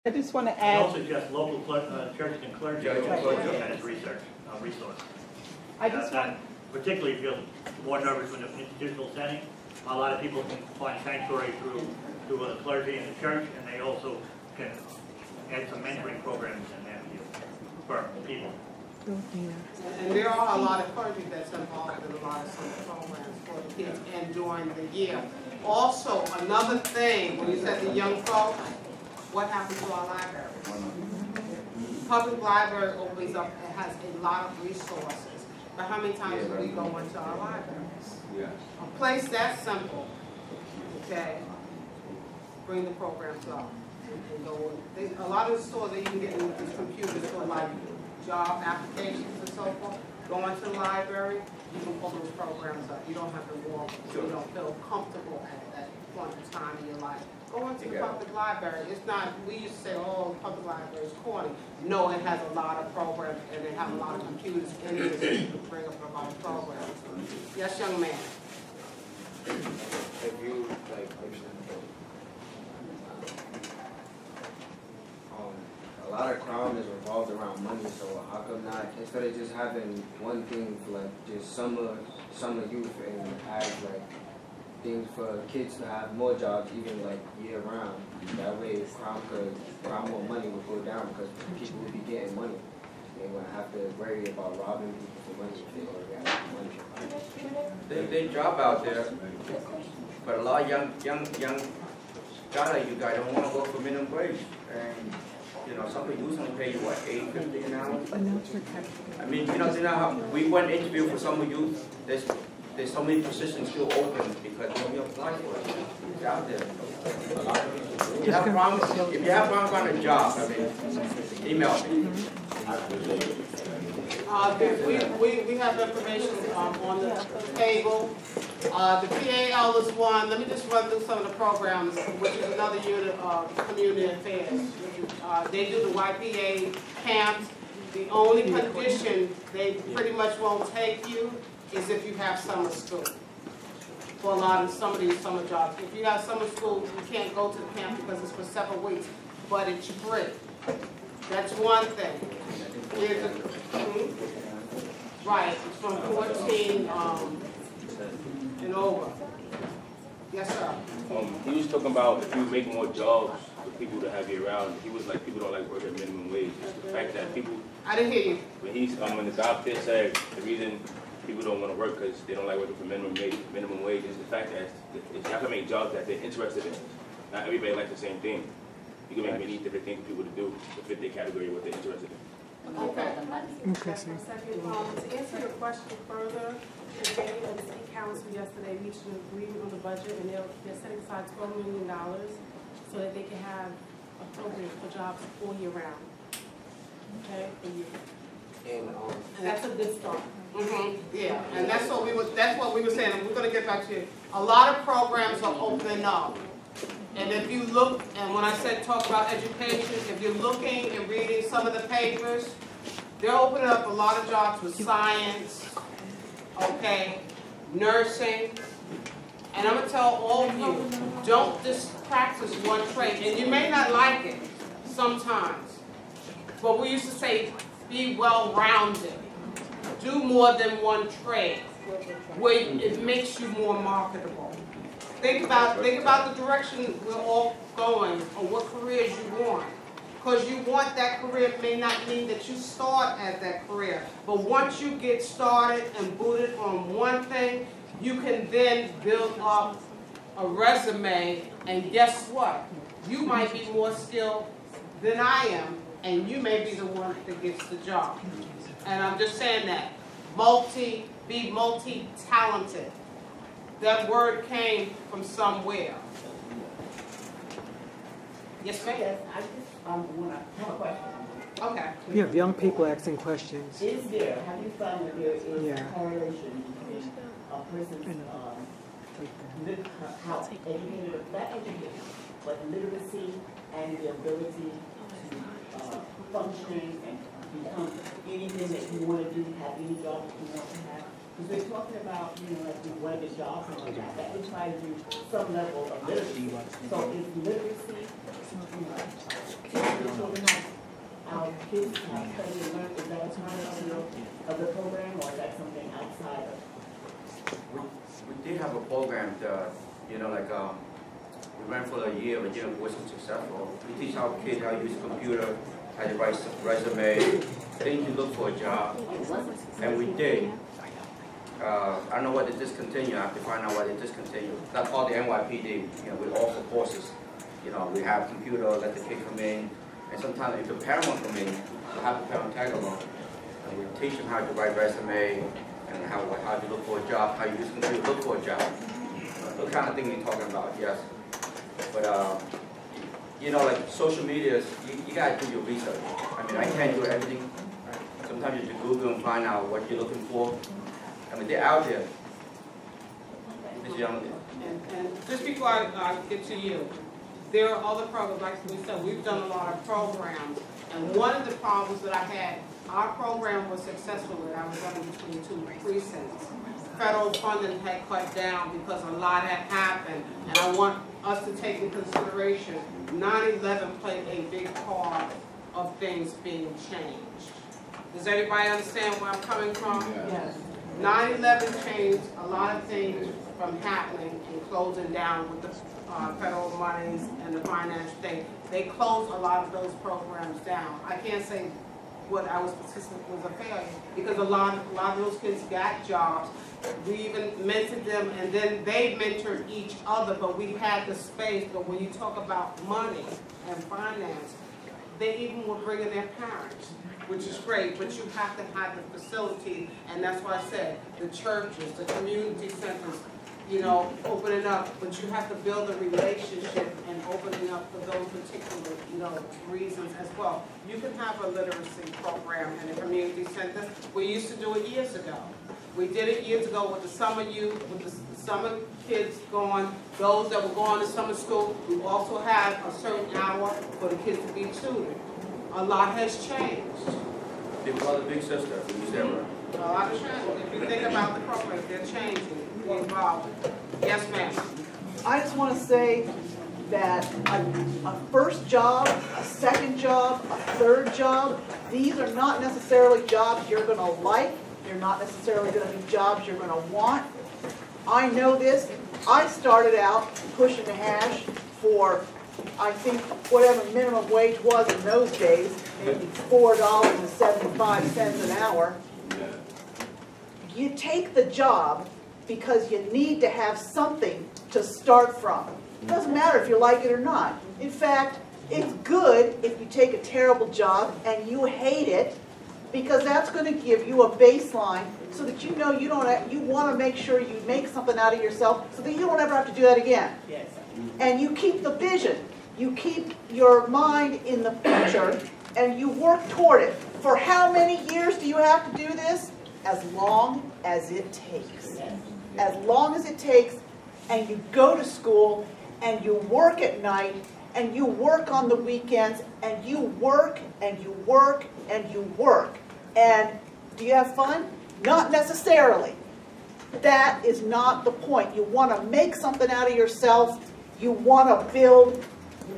I just want to I add. also suggest local churches and clergy as research resource. I just want. Particularly if you're more nervous in an institutional setting, a lot of people can find sanctuary through the clergy and the church, and they also can add some mentoring programs in there for people. And there are a lot of clergy that's involved in a lot of some programs for the kids and during the year. Also, another thing, when you said the young folks, what happens to our libraries? Public library opens up, it has a lot of resources. But how many times do we go into our libraries? Yeah. A place that simple, okay, bring the programs up. And go in. A lot of the stores that you can get in these computers for like job applications and so forth, go into the library, you can pull those programs up. You don't have to walk, you don't feel comfortable at that point in time in your life. Go into the public library. It's not, we used to say, oh, the public library is corny. No, it has a lot of programs and they have a lot of computers in it that you can bring up a lot of programs. Yes, young man. If you, like, a lot of crime is revolved around money, so how come not, instead of just having one thing for like just summer youth and have like things for kids to have more jobs even like year round. That way crime more money will go down because people will be getting money. They won't have to worry about robbing people for money if they already have money. They job out there, but a lot of young guys like you guys don't want to work for minimum wage. And you know, some people usually pay you what, $8.50 an hour? I mean, you know how we went to interview for summer youth. There's so many positions still open because nobody applied for it. It's out there. A lot of people. If you have problems on a job, I mean, email me. We have information on the table. The PAL is one. Let me just run through some of the programs, which is another unit of community affairs. They do the YPA camps. The only condition they pretty much won't take you is if you have summer school. For a lot of some of these summer jobs. If you have summer school, you can't go to the camp because it's for several weeks, but it's free. That's one thing. Right, it's from 14 and over. Yes, sir. He was talking about if you make more jobs for people to have you around. He was like, people don't like working at minimum wage. It's the fact that people. I didn't hear you. When he's when the doctor said the reason people don't want to work because they don't like working for minimum wage is the fact that you have to make jobs that they're interested in. Not everybody likes the same thing. You can make many different things for people to do to fit their category of what they're interested in. Okay. To answer your question further, the day of the city council yesterday reached an agreement on the budget, and they're setting aside $12 million so that they can have a program for jobs all year round. Okay, for you. And that's a good start. Yeah, and that's what we were saying. And we're going to get back to you. A lot of programs are opening up. And if you look, and when I said talk about education, if you're looking and reading some of the papers, they're opening up a lot of jobs with science, okay, nursing. And I'm going to tell all of you, don't just practice one trade. And you may not like it sometimes, but we used to say be well-rounded. Do more than one trade, where it makes you more marketable. Think about the direction we're all going, or what careers you want. Because you want that career may not mean that you start at that career. But once you get started and booted on one thing, you can then build up a resume, and guess what? You might be more skilled than I am, and you may be the one that gets the job. And I'm just saying that. Be multi-talented. That word came from somewhere. Yes, ma'am. Yes, I just want to have a question. Okay. You have young people asking questions. Have you found that there is a correlation between a person's how educated, not educated, but literacy and the ability to function and become anything that you want to do, have any job that you want to have? Because we're talking about, like we want to get jobs and all that. That requires you some level of literacy. So is literacy, kids have study and learn, is that a part of the program, or is that something outside of? We did have a program that, you know, like, we ran for a year, but it wasn't successful. We teach our kids how to use a computer, how to write resume, things to look for a job, and we did. I don't know why they discontinued. I have to find out why they discontinued. That's called the NYPD. You know, we offer courses. You know, we have computer, let the kid come in, and sometimes if the parent won't come in, we'll have the parent tag along. And we teach them how to write resume and how to look for a job, how you use computer to look for a job. The kind of thing you're talking about, yes. But you know, like social media, you gotta do your research. I mean, I can't do everything. Sometimes you have to Google and find out what you're looking for. I mean, they're out there. This young. And just before I get to you, there are other programs, like we said, we've done a lot of programs. And one of the problems that I had, our program was successful when I was running between two precincts. Federal funding had cut down because a lot had happened. And I want us to take into consideration, 9/11 played a big part of things being changed. Does everybody understand where I'm coming from? Yes. 9/11 changed a lot of things from happening and closing down with the federal monies and the finance thing. They closed a lot of those programs down. I can't say what I was persistent was a failure because a lot of those kids got jobs. We even mentored them, and then they mentored each other, but we had the space. But when you talk about money and finance, they even were bringing their parents, which is great, but you have to have the facility, and that's why I said the churches, the community centers, you know, opening up, but you have to build a relationship and opening up for those particular, you know, reasons as well. You can have a literacy program in a community center. We used to do it years ago. We did it years ago with the summer youth, with the summer kids going, those that were going to summer school. We also had a certain hour for the kids to be tutored. A lot has changed. They were the big sister. We used to have A lot of change. If you think about the program, they're changing. We're involved. Yes, ma'am. I just want to say that a first job, a second job, a third job, these are not necessarily jobs you're going to like. They're not necessarily going to be jobs you're going to want. I know this. I started out pushing the hash for, I think, whatever minimum wage was in those days, maybe $4.75 an hour. You take the job because you need to have something to start from. It doesn't matter if you like it or not. In fact, it's good if you take a terrible job and you hate it, because that's going to give you a baseline so that you know you want to make sure you make something out of yourself so that you don't ever have to do that again. Yes. And you keep the vision. You keep your mind in the future and you work toward it. For how many years do you have to do this? As long as it takes. As long as it takes, and you go to school and you work at night and you work on the weekends and you work and you work and you work. And do you have fun? Not necessarily. That is not the point. You want to make something out of yourself. You want to build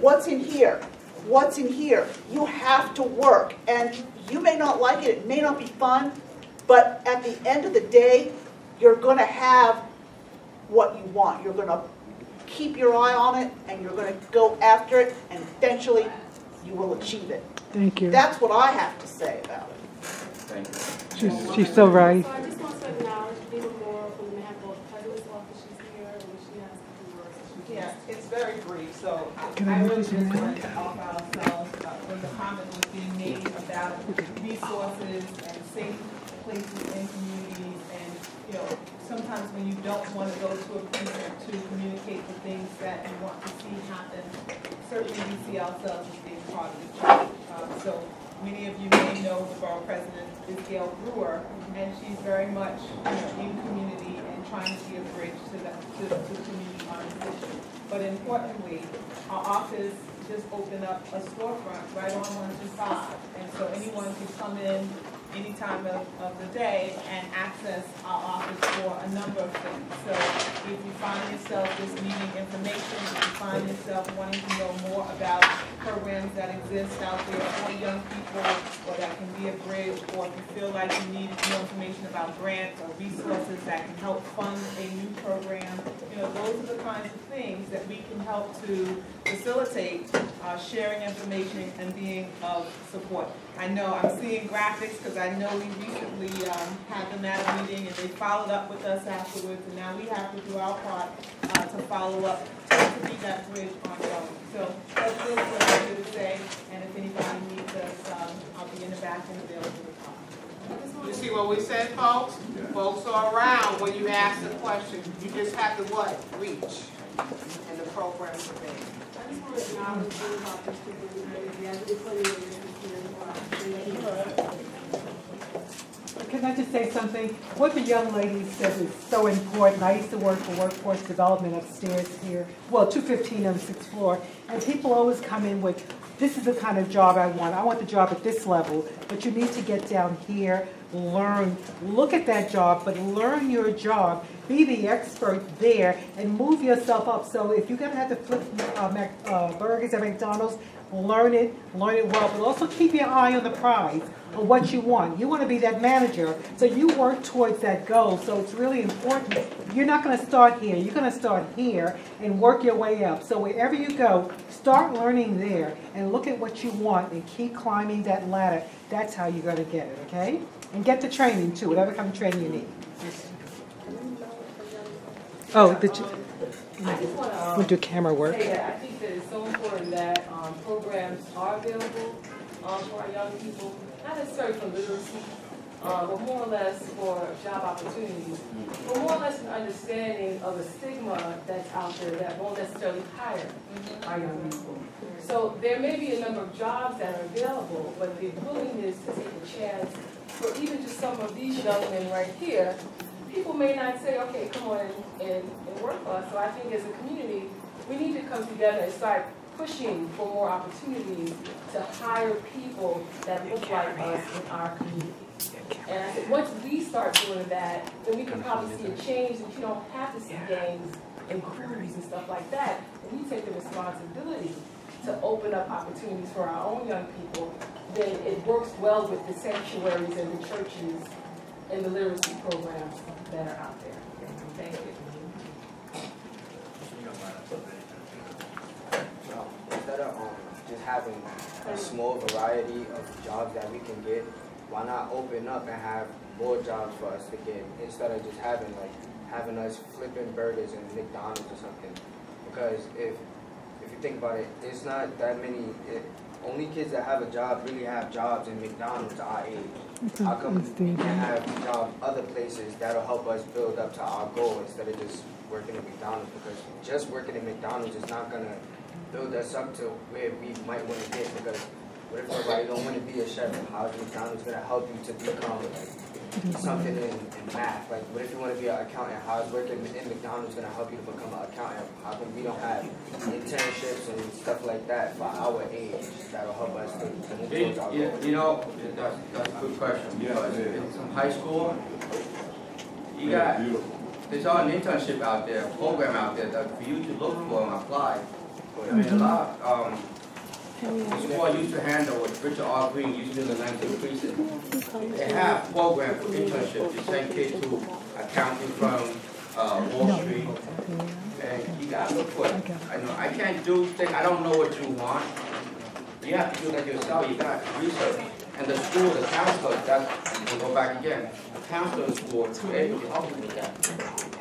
what's in here. What's in here. You have to work. And you may not like it. It may not be fun. But at the end of the day, you're going to have what you want. You're going to keep your eye on it, and you're going to go after it, and eventually you will achieve it. Thank you. That's what I have to say about it. Thank you. She's so right. So I just want to acknowledge Lisa Moore from the Manhattan President's Office. She's here, and she has a few words. Yeah, it's very brief, so Can I I really use just your wanted to talk about ourselves when the comment was being made about resources and safe places in communities, and, you know, sometimes when you don't want to go to a precinct to communicate the things that you want to see happen, certainly we see ourselves as being part of the change. So many of you may know the borough president is Gail Brewer, and she's very much, you know, in community and trying to be a bridge to the community on this issue. But importantly, our office just opened up a storefront right on 125, and so anyone can come in any time of the day and access our office for a number of things. So if you find yourself just needing information, if you find yourself wanting to know more about programs that exist out there for young people, or that can be a bridge, or if you feel like you need more information about grants or resources that can help fund a new program, those are the kinds of things that we can help to facilitate sharing information and being of support. I know I'm seeing graphics because I know we recently had them at a meeting and they followed up with us afterwards, and now we have to do our part to follow up to be that bridge ongoing. So that's really what I'm here to say, and if anybody needs us, I'll be in the back and available to talk. You see what we said, folks? Folks are around when you ask the question. You just have to what? Reach. And the program's available. I just want to acknowledge you about this community. I really put it in Can I just say something? What the young lady said is so important. I used to work for workforce development upstairs here, well, 215 on the 6th floor, and people always come in with, this is the kind of job I want. I want the job at this level, but you need to get down here, learn, look at that job, but learn your job, be the expert there, and move yourself up. So if you're going to have to flip burgers at McDonald's, learn it well, but also keep your eye on the prize of what you want. You want to be that manager, so you work towards that goal. So it's really important. You're not going to start here. You're going to start here and work your way up. So wherever you go, start learning there and look at what you want and keep climbing that ladder. That's how you're going to get it, okay? And get the training, too, whatever kind of training you need. Oh, we'll do camera work. I think that it's so important that programs are available for our young people, not necessarily for literacy, but more or less for job opportunities, but more or less an understanding of the stigma that's out there that won't necessarily hire our young people. So there may be a number of jobs that are available, but the willingness to take a chance for even just some of these young men right here, people may not say, okay, come on and work for us. So I think as a community, we need to come together and start pushing for more opportunities to hire people that look like us in our community. And I think once we start doing that, then we can probably see a change that you don't have to see gangs and crews and stuff like that. And we take the responsibility to open up opportunities for our own young people, then it works well with the sanctuaries and the churches and the literacy programs that are out there. Thank you. Instead of just having a small variety of jobs that we can get, why not open up and have more jobs for us to get, instead of just having us flipping burgers in McDonald's or something? Because if you think about it, it's not that many. Only kids that have a job really have jobs in McDonald's our age. How come we can have jobs other places that'll help us build up to our goal instead of just working at McDonald's? Because just working at McDonald's is not gonna build us up to where we might want to get. Because what if nobody don't want to be a chef? How's McDonald's gonna help you to become something in math? Like, what if you want to be an accountant? How's working in McDonald's gonna help you to become an accountant? How come we don't have internships and stuff like that for our age that'll help us to move towards our goal? You know, that's a good question. Because in some high school, you got, there's all an internship out there, a program out there that for you to look for and apply. I mean, a lot, the school I used to handle with Richard R. Green, used to do the 19th precinct. They have programs for internships to send kids to accounting from Wall Street. And you gotta look for it. I can't do things, I don't know what you want. You have to do that yourself, you got research. And the school, the counselor, we'll go back again. The counselor in school, they help you with that.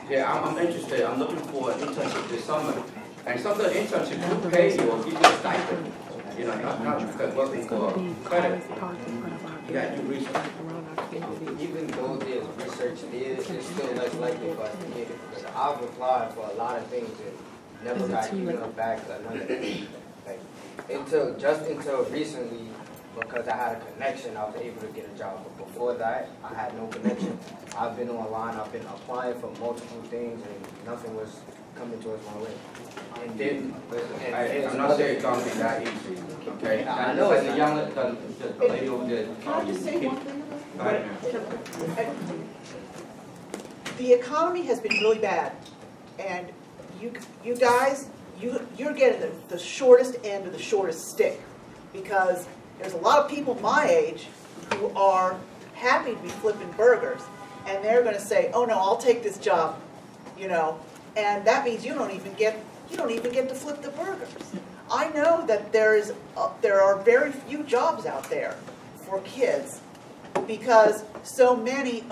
Yeah, I'm interested, I'm looking for an internship this summer. And some of the internships will pay you or give you a stipend. You know, not because working for credit. You gotta do research. Even though there's research there, it's still less likely for us to get it. Because I've applied for a lot of things and never got emailed back or none of that. Like, until recently, because I had a connection, I was able to get a job. But before that, I had no connection. I've been online, I've been applying for multiple things, and nothing was coming towards my way. And then, I'm not saying it's gonna be that easy, okay? I know it's the young, the lady over there. Can I just say one thing about Bye. The economy has been really bad, and you guys, you're getting the shortest end of the shortest stick, because there's a lot of people my age who are happy to be flipping burgers, and they're going to say, "Oh no, I'll take this job," you know, and that means you don't even get to flip the burgers. I know that there are very few jobs out there for kids, because so many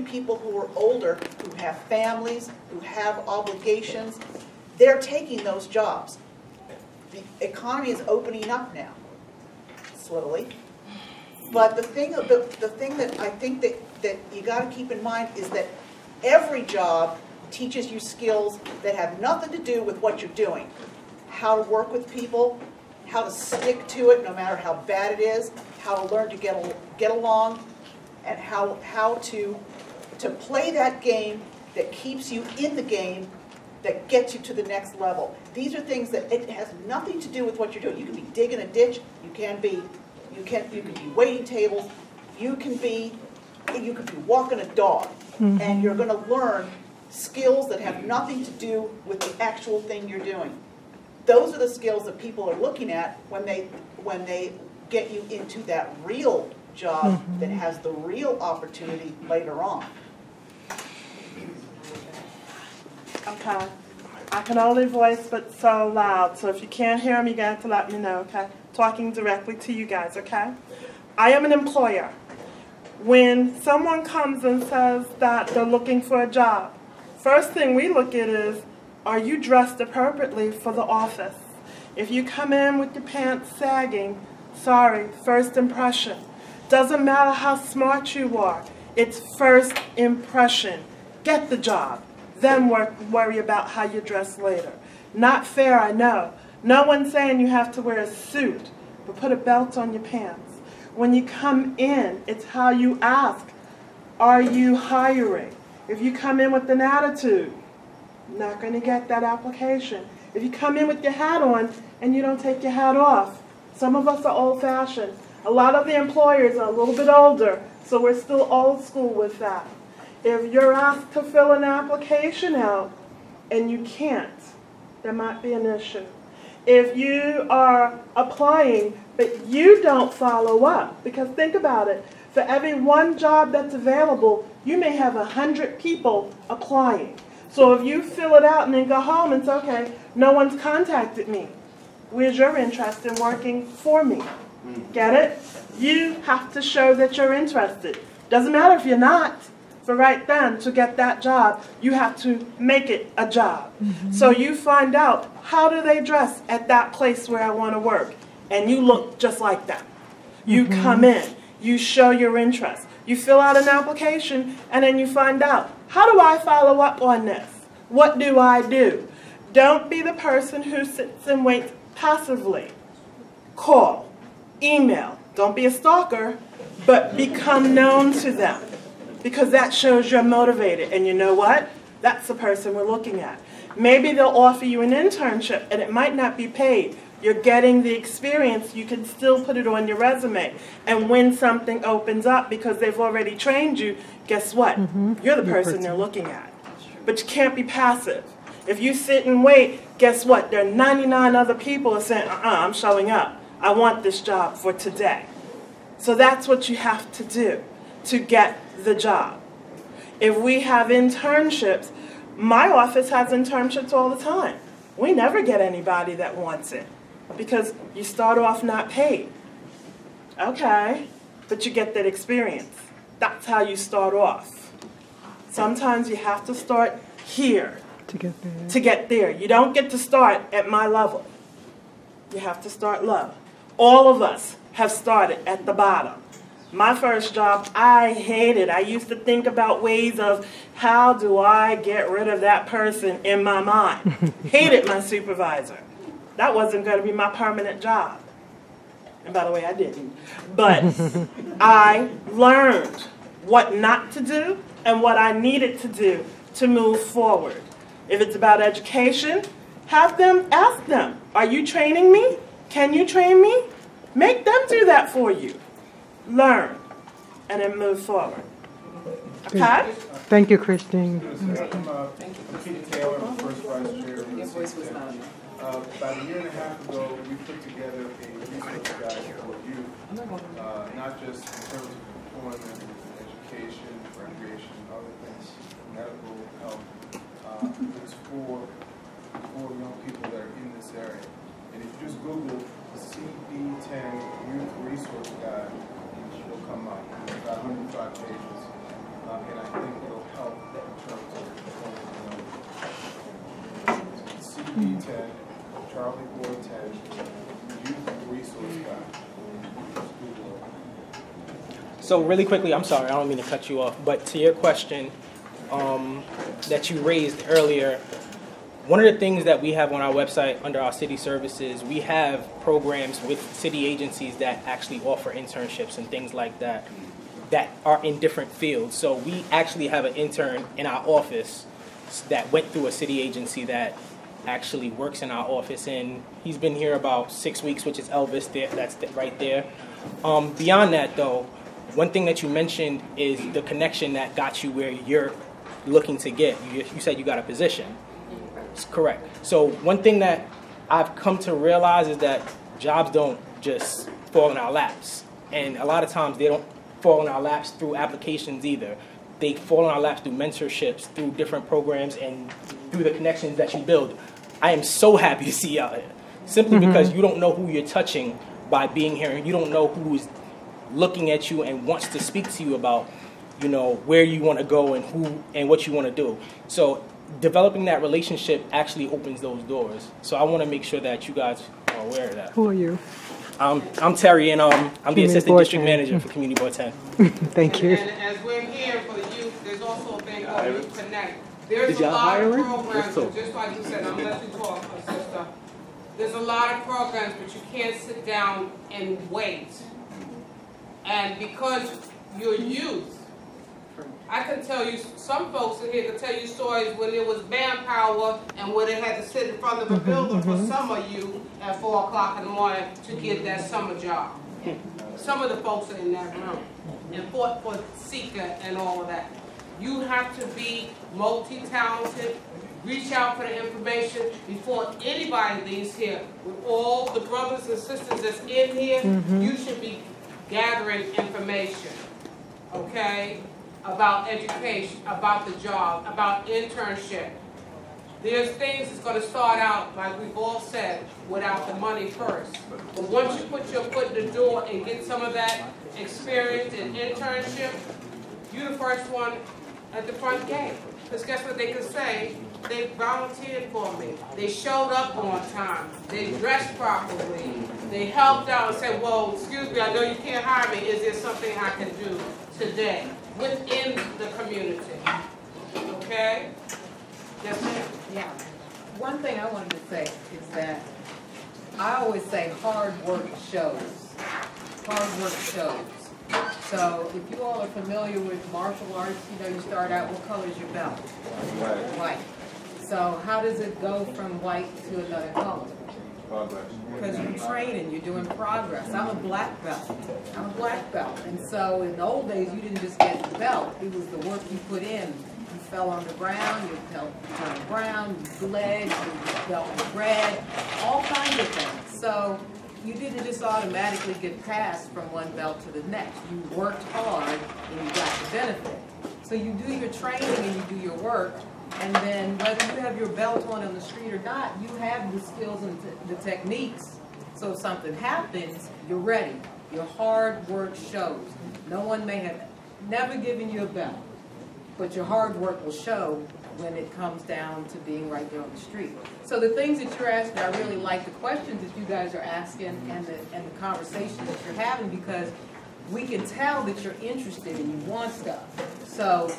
people who are older, who have families, who have obligations, they're taking those jobs. The economy is opening up now, slowly. But the thing that I think that you got to keep in mind is that every job teaches you skills that have nothing to do with what you're doing. How to work with people, how to stick to it no matter how bad it is, how to learn to get along, and how to play that game that keeps you in the game, that gets you to the next level. These are things that it has nothing to do with what you're doing. You can be digging a ditch, you can be waiting tables, you can be walking a dog, and you're going to learn skills that have nothing to do with the actual thing you're doing. Those are the skills that people are looking at when they get you into that real job that has the real opportunity later on. Okay. I can only voice but so loud, so if you can't hear me, you're going to have to let me know, okay? Talking directly to you guys, okay? I am an employer. When someone comes and says that they're looking for a job, first thing we look at is, are you dressed appropriately for the office? If you come in with your pants sagging, sorry, first impression. Doesn't matter how smart you are, it's first impression. Get the job, then worry about how you dress later. Not fair, I know. No one's saying you have to wear a suit, but put a belt on your pants. When you come in, it's how you ask, are you hiring? If you come in with an attitude, not going to get that application. If you come in with your hat on and you don't take your hat off, some of us are old-fashioned. A lot of the employers are a little bit older, so we're still old school with that. If you're asked to fill an application out and you can't, there might be an issue. If you are applying but you don't follow up, because think about it, for every one job that's available, you may have 100 people applying. So if you fill it out and then go home and say, okay, no one's contacted me, where's your interest in working for me? Get it? You have to show that you're interested. Doesn't matter if you're not. For right then, to get that job, you have to make it a job. So you find out, how do they dress at that place where I want to work? And you look just like them. You come in. You show your interest. You fill out an application, and then you find out, how do I follow up on this? What do I do? Don't be the person who sits and waits passively. Call, email. Don't be a stalker, but become known to them, because that shows you're motivated. And you know what? That's the person we're looking at. Maybe they'll offer you an internship, and it might not be paid. You're getting the experience. You can still put it on your resume. And when something opens up because they've already trained you, guess what? You're the person they're looking at. But you can't be passive. If you sit and wait, guess what? There are 99 other people who are saying, I'm showing up. I want this job for today. So that's what you have to do to get the job. If we have internships, my office has internships all the time. We never get anybody that wants it, because you start off not paid. Okay, but you get that experience. That's how you start off. Sometimes you have to start here to get there. You don't get to start at my level. You have to start low. All of us have started at the bottom. My first job, I hated. I used to think about ways of, how do I get rid of that person in my mind? Hated my supervisor. That wasn't going to be my permanent job. And by the way, I didn't. But I learned what not to do and what I needed to do to move forward. If it's about education, have them ask them, are you training me? Can you train me? Make them do that for you. Learn. and then move forward. Okay? Thank you, Christine. I'm Peter Taylor, I'm first vice chair. Your voice was not. About a year and a half ago, we put together a resource guide for youth, not just in terms of employment, education, recreation, other things, medical help. It's for young people that are in this area. And if you just Google CB10 Youth Resource Guide, it will come up. It's about 105 pages. And I think it'll help in terms of CB10, Charlie Boy 10, Youth Resource Guide. So really quickly, I'm sorry, I don't mean to cut you off, but to your question that you raised earlier, one of the things that we have on our website under our city services, we have programs with city agencies that actually offer internships and things like that that are in different fields. So we actually have an intern in our office that went through a city agency that actually works in our office, and he's been here about 6 weeks, which is Elvis there, that's right there. Beyond that though, one thing that you mentioned is the connection that got you where you're looking to get. You said you got a position. It's correct. So one thing that I've come to realize is that jobs don't just fall in our laps. And a lot of times they don't fall in our laps through applications either. They fall in our laps through mentorships, through different programs, and through the connections that you build. I am so happy to see you out here. Simply because you don't know who you're touching by being here, and you don't know who's looking at you and wants to speak to you about, you know, where you want to go and who and what you want to do. So developing that relationship actually opens those doors. So I want to make sure that you guys are aware of that. Who are you? I'm Terry, and I'm the Assistant District Manager for Community Board 10. Thank you. And as we're here for the youth, there's also a thing called Youth Connect. There's a lot of programs, and just like you said, I'm going to let you talk, sister. There's a lot of programs, but you can't sit down and wait. And because you're youth, I can tell you, some folks in here can tell you stories when there was manpower and where they had to sit in front of a building for some of you at 4 o'clock in the morning to get that summer job. Some of the folks are in that room and fought for seeker and all of that. You have to be multi-talented, reach out for the information before anybody leaves here. With all the brothers and sisters that's in here, you should be gathering information, okay? About education, about the job, about internship. There's things that's going to start out, like we've all said, without the money first. But once you put your foot in the door and get some of that experience and internship, you're the first one at the front gate. Because guess what they could say? They volunteered for me. They showed up on time. They dressed properly. They helped out and said, well, excuse me, I know you can't hire me. Is there something I can do today within the community? Okay? Yes, ma'am. Yeah. One thing I wanted to say is that I always say hard work shows. Hard work shows. So if you all are familiar with martial arts, you know you start out, what color is your belt? White. So how does it go from white to another color? Progress. Because you're training, you're doing progress. I'm a black belt. I'm a black belt. And so in the old days, you didn't just get the belt. It was the work you put in. You fell on the ground, you turned brown, you bled, you felt red, all kinds of things. So you didn't just automatically get passed from one belt to the next. You worked hard and you got the benefit. So you do your training and you do your work, and then whether you have your belt on the street or not, you have the skills and the techniques. So if something happens, you're ready. Your hard work shows. No one may have never given you a belt, but your hard work will show when it comes down to being right there on the street. So the things that you're asking, I really like the questions that you guys are asking and the conversation that you're having, because we can tell that you're interested and you want stuff. So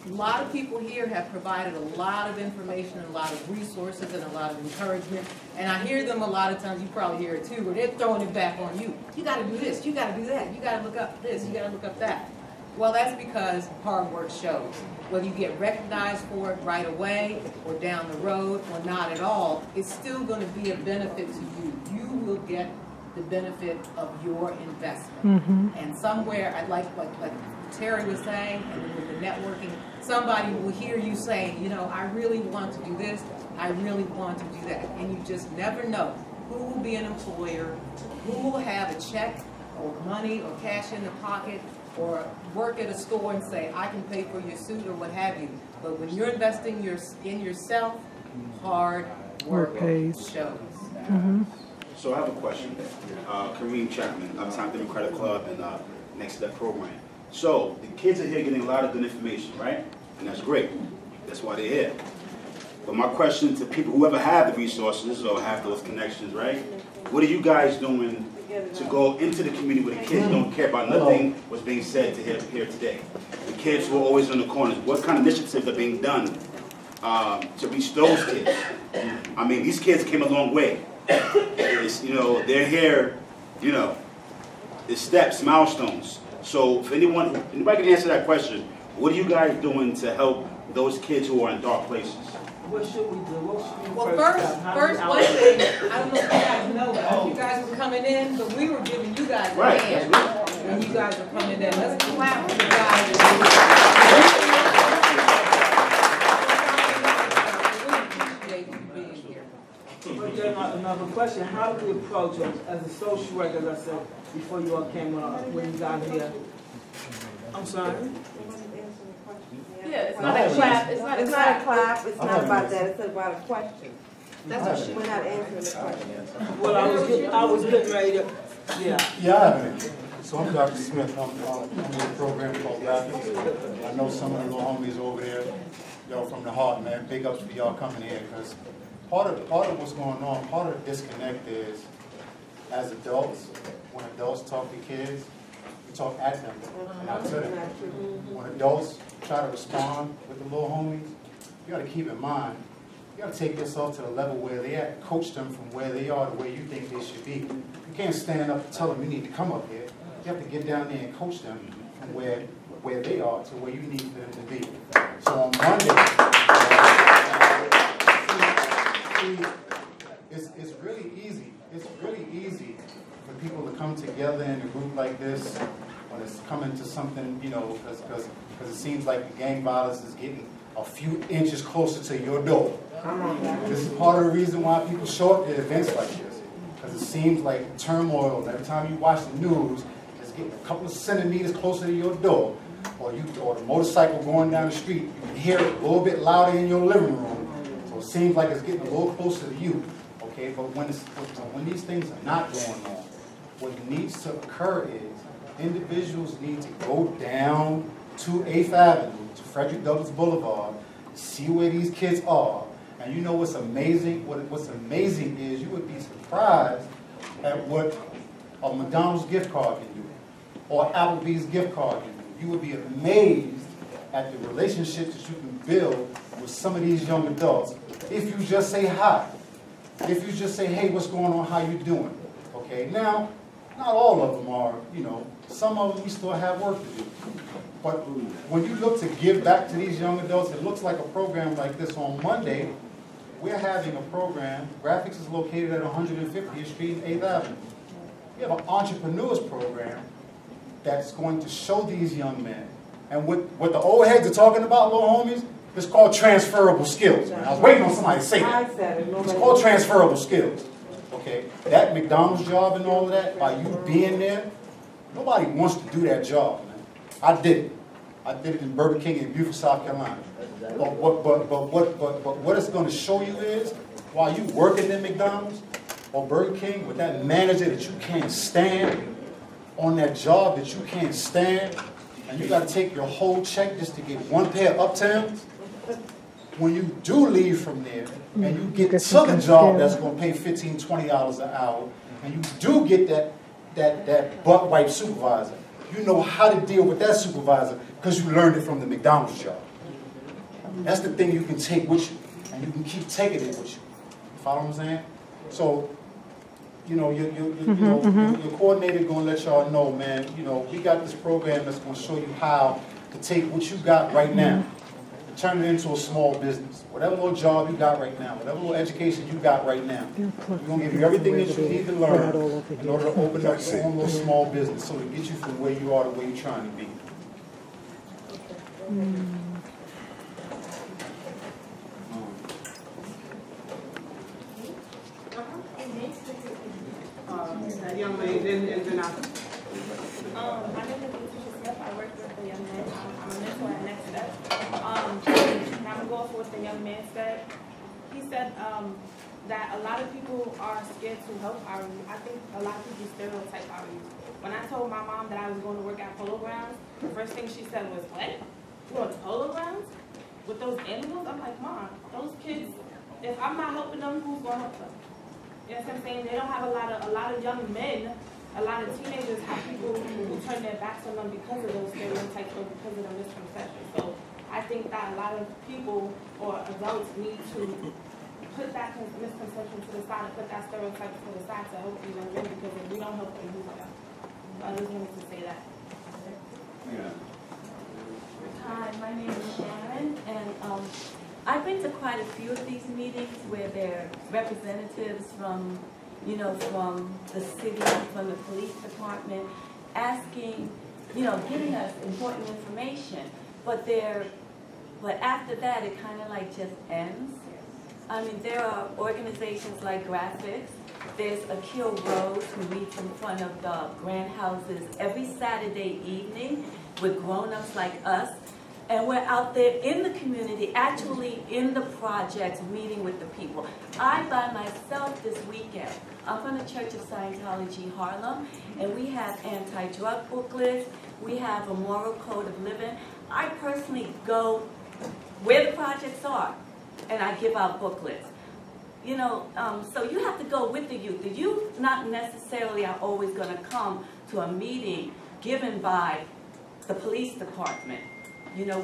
a lot of people here have provided a lot of information and a lot of resources and a lot of encouragement. And I hear them a lot of times, you probably hear it too, where they're throwing it back on you. You got to do this, you got to do that, you got to look up this, you got to look up that. Well, that's because hard work shows. Whether you get recognized for it right away or down the road or not at all, it's still going to be a benefit to you. You will get the benefit of your investment. Mm-hmm. And somewhere, I'd like Terry was saying, and with the networking, somebody will hear you saying, you know, I really want to do this, I really want to do that. And you just never know who will be an employer, who will have a check or money or cash in the pocket or work at a store and say, I can pay for your suit or what have you. But when you're investing in yourself, hard work shows. Mm-hmm. So I have a question. Kareem Chapman, Uptown Democratic Club, and Next Step Program. So the kids are here getting a lot of good information, right? And that's great. That's why they're here. But my question to people, whoever have the resources or have those connections, right? What are you guys doing to go into the community where the kids don't care about nothing what's being said to here today? The kids who are always in the corners, what kind of initiatives are being done to reach those kids? I mean, these kids came a long way. It's, you know, they're here, you know, it's steps, milestones. So if anybody can answer that question, what are you guys doing to help those kids who are in dark places? What should we do? Well, first one thing, I don't know if you guys know, but you guys were coming in, but we were giving you guys a hand when you guys were coming in. Let's clap for the guys. But then another question, how do we approach it as a social worker, as I said, before you all came on, when you got here? I'm sorry? Yeah, it's not a clap. It's not a clap. It's not about that. It's about a question. That's what she. We're not answering the question. Well, I was getting ready to, yeah. Yeah, I have it. So I'm Dr. Smith. I'm with a program called Graphics. I know some of the little homies over there, y'all from the heart, man. Big ups for y'all coming here, because part of what's going on, part of the disconnect is, as adults, when adults talk to kids, we talk at them, and not to them. When adults try to respond with the little homies, you got to keep in mind, you got to take yourself to the level where they at, coach them from where they are to where you think they should be. You can't stand up and tell them you need to come up here. You have to get down there and coach them from where they are to where you need for them to be. So on Monday, it's really easy. It's really easy for people to come together in a group like this when it's coming to something, you know, because it seems like the gang violence is getting a few inches closer to your door. This is part of the reason why people show up at events like this, because it seems like turmoil. Every time you watch the news, it's getting a couple of centimeters closer to your door, or the motorcycle going down the street. You can hear it a little bit louder in your living room, so it seems like it's getting a little closer to you. Okay, but when these things are not going on, what needs to occur is individuals need to go down to 8th Avenue, to Frederick Douglass Boulevard, see where these kids are. And you know what's amazing? What's amazing is you would be surprised at what a McDonald's gift card can do, or Applebee's gift card can do. You would be amazed at the relationships that you can build with some of these young adults if you just say hi. If you just say, hey, what's going on, how you doing? Okay, now, not all of them are, you know, some of them we still have work to do. But when you look to give back to these young adults, it looks like a program like this. On Monday, we're having a program. Graphics is located at 150th Street and 8th Avenue. We have an entrepreneurs program that's going to show these young men. And what the old heads are talking about, little homies, it's called transferable skills. Man. I was waiting on somebody to say that. It's called transferable skills. Okay, that McDonald's job and all of that, by you being there, nobody wants to do that job, man. I did it. I did it in Burger King in Beaufort, South Carolina. But what it's going to show you is, while you working in McDonald's or Burger King with that manager that you can't stand, on that job that you can't stand, and you got to take your whole check just to get one pair of Uptowns, when you do leave from there and you get to the job that's going to pay $15, $20 an hour, and you do get that butt wipe supervisor, you know how to deal with that supervisor because you learned it from the McDonald's job. That's the thing you can take with you, and you can keep taking it with you. Follow what I'm saying? So, you know, your coordinator going to let y'all know, man, you know, we got this program that's going to show you how to take what you got right now, turn it into a small business. Whatever little job you got right now, whatever little education you got right now, we're going to give you everything that you need to learn in order to open up your own little small business so to get you from where you are to where you're trying to be. That young lady, and then I'll. My name is Letitia Smith. I work with the young men. I'm a mentor at Next Step. And I'm going to go off what the young man said. He said that a lot of people are scared to help our youth. I think a lot of people stereotype our youth. When I told my mom that I was going to work at Polo Grounds, the first thing she said was, "What? You going to Polo Grounds? With those animals?" I'm like, "Mom, those kids, if I'm not helping them, who's going to help them?" You know what I'm saying? They don't have a lot of young men, a lot of teenagers have people who turn their backs on them because of those stereotypes or because of the misconceptions. So I think that a lot of people or adults need to put that misconception to the side and put that stereotype to the side to help these young men, because if we don't help them, who's going to? So I just wanted to say that. Yeah. Hi, my name is Sharon, and I've been to quite a few of these meetings where there are representatives from, from the city, from the police department, asking, giving us important information, but after that, it kind of like just ends. I mean, there are organizations like Graphics. There's Akil Rose, who meets in front of the Grand Houses every Saturday evening with grown-ups like us. And we're out there in the community, actually in the projects, meeting with the people. I, by myself this weekend, I'm from the Church of Scientology Harlem, and we have anti-drug booklets, we have a moral code of living. I personally go where the projects are, and I give out booklets. So you have to go with the youth. The youth not necessarily are always going to come to a meeting given by the police department.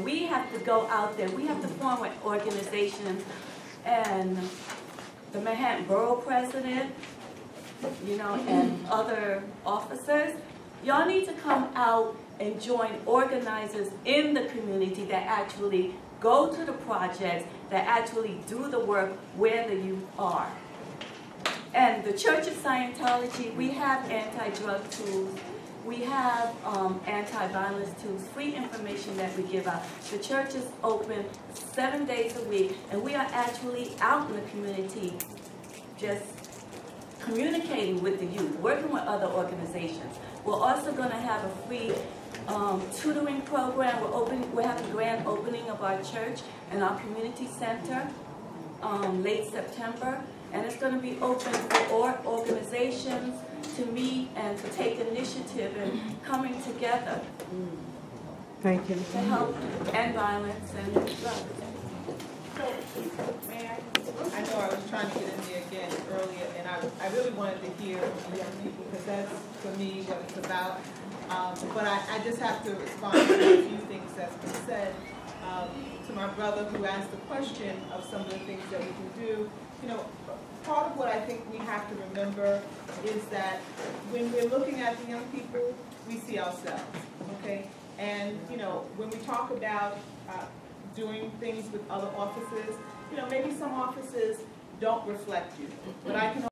We have to go out there. We have to form an organization, and the Manhattan Borough President, and other officers, y'all need to come out and join organizers in the community that actually go to the projects, that actually do the work where the youth are. And the Church of Scientology, we have anti-drug tools. We have anti-violence tools, free information that we give out. The church is open 7 days a week, and we are actually out in the community just communicating with the youth, working with other organizations. We're also going to have a free tutoring program. We're having a grand opening of our church and our community center late September, and it's going to be open for organizations to meet and to take initiative and coming together. Thank you. To help end violence and drugs. I know I was trying to get in there again earlier, and I really wanted to hear the young people, because that's, for me, what it's about. But I just have to respond to a few things that's been said. To my brother who asked the question of some of the things that we can do, part of what I think we have to remember is that when we're looking at the young people, we see ourselves, okay? And, when we talk about doing things with other offices, maybe some offices don't reflect you, but I can